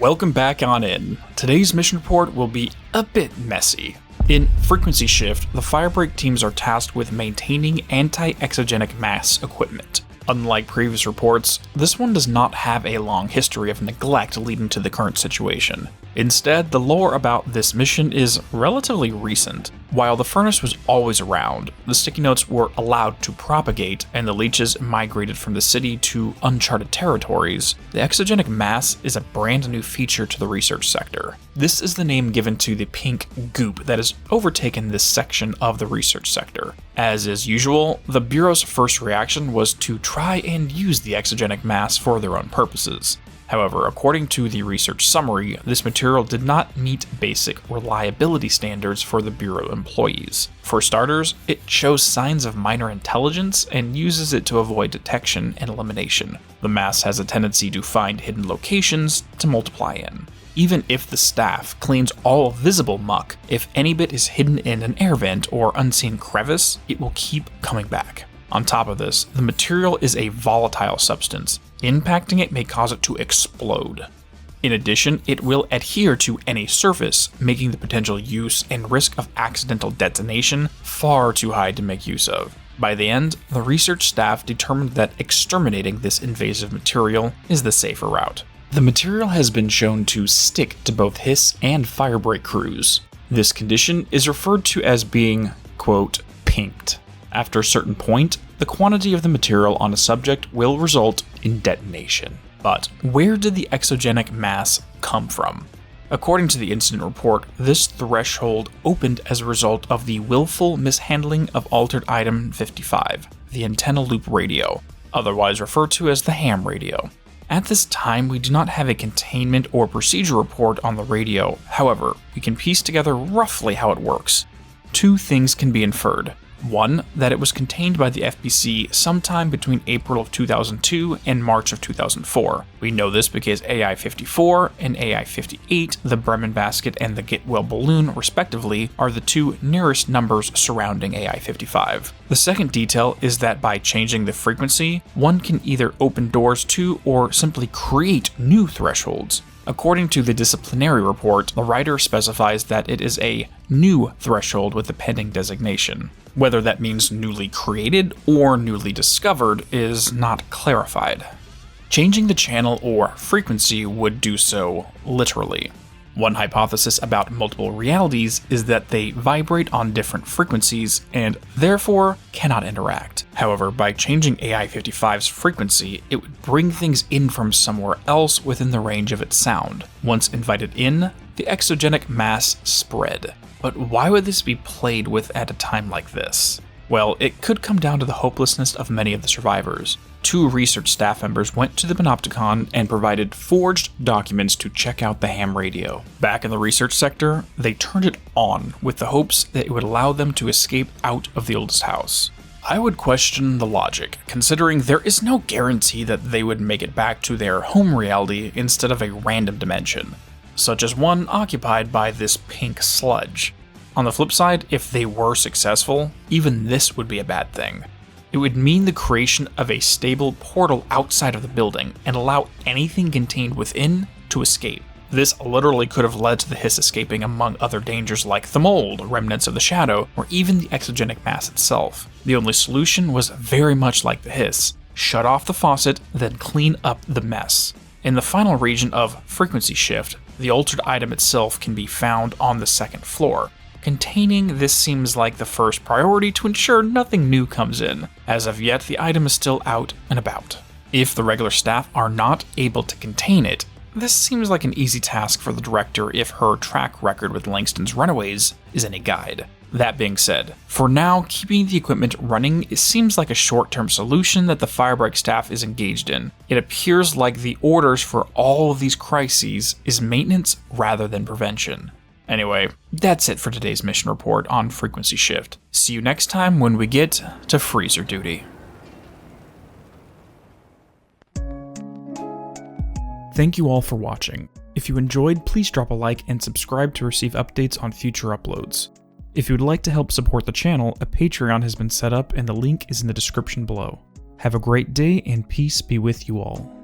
Welcome back on in. Today's mission report will be a bit messy. In Frequency Shift, the Firebreak teams are tasked with maintaining anti-exogenic mass equipment. Unlike previous reports, this one does not have a long history of neglect leading to the current situation. Instead, the lore about this mission is relatively recent. While the furnace was always around, the sticky notes were allowed to propagate and the leeches migrated from the city to uncharted territories, the exogenic mass is a brand new feature to the research sector. This is the name given to the pink goop that has overtaken this section of the research sector. As is usual, the Bureau's first reaction was to try and use the exogenic mass for their own purposes. However, according to the research summary, this material did not meet basic reliability standards for the Bureau employees. For starters, it shows signs of minor intelligence and uses it to avoid detection and elimination. The mass has a tendency to find hidden locations to multiply in. Even if the staff cleans all visible muck, if any bit is hidden in an air vent or unseen crevice, it will keep coming back. On top of this, the material is a volatile substance. Impacting it may cause it to explode. In addition, it will adhere to any surface, making the potential use and risk of accidental detonation far too high to make use of. By the end, the research staff determined that exterminating this invasive material is the safer route. The material has been shown to stick to both Hiss and Firebreak crews. This condition is referred to as being, quote, pinked. After a certain point, the quantity of the material on a subject will result in detonation. But where did the exogenic mass come from? According to the incident report, this threshold opened as a result of the willful mishandling of altered item 55, the antenna loop radio, otherwise referred to as the ham radio. At this time, we do not have a containment or procedure report on the radio. However, we can piece together roughly how it works. Two things can be inferred. One, that it was contained by the FBC sometime between April of 2002 and March of 2004. We know this because AI-54 and AI-58, the Bremen basket and the Get-Well balloon respectively, are the two nearest numbers surrounding AI-55. The second detail is that by changing the frequency, one can either open doors to or simply create new thresholds. According to the disciplinary report, the writer specifies that it is a new threshold with a pending designation. Whether that means newly created or newly discovered is not clarified. Changing the channel or frequency would do so literally. One hypothesis about multiple realities is that they vibrate on different frequencies and therefore cannot interact. However, by changing AI-55's frequency, it would bring things in from somewhere else within the range of its sound. Once invited in, the exogenic mass spread. But why would this be played with at a time like this? Well, it could come down to the hopelessness of many of the survivors. Two research staff members went to the Panopticon and provided forged documents to check out the ham radio. Back in the research sector, they turned it on with the hopes that it would allow them to escape out of the oldest house. I would question the logic, considering there is no guarantee that they would make it back to their home reality instead of a random dimension, such as one occupied by this pink sludge. On the flip side, if they were successful, even this would be a bad thing. It would mean the creation of a stable portal outside of the building and allow anything contained within to escape. This literally could have led to the Hiss escaping among other dangers like the mold, remnants of the shadow, or even the exogenic mass itself. The only solution was very much like the Hiss: shut off the faucet, then clean up the mess. In the final region of Frequency Shift, the altered item itself can be found on the second floor. Containing this seems like the first priority to ensure nothing new comes in. As of yet, the item is still out and about. If the regular staff are not able to contain it, this seems like an easy task for the director if her track record with Langston's Runaways is any guide. That being said, for now, keeping the equipment running seems like a short-term solution that the Firebreak staff is engaged in. It appears like the orders for all of these crises is maintenance rather than prevention. Anyway, that's it for today's mission report on Frequency Shift. See you next time when we get to freezer duty. Thank you all for watching. If you enjoyed, please drop a like and subscribe to receive updates on future uploads. If you would like to help support the channel, a Patreon has been set up and the link is in the description below. Have a great day and peace be with you all.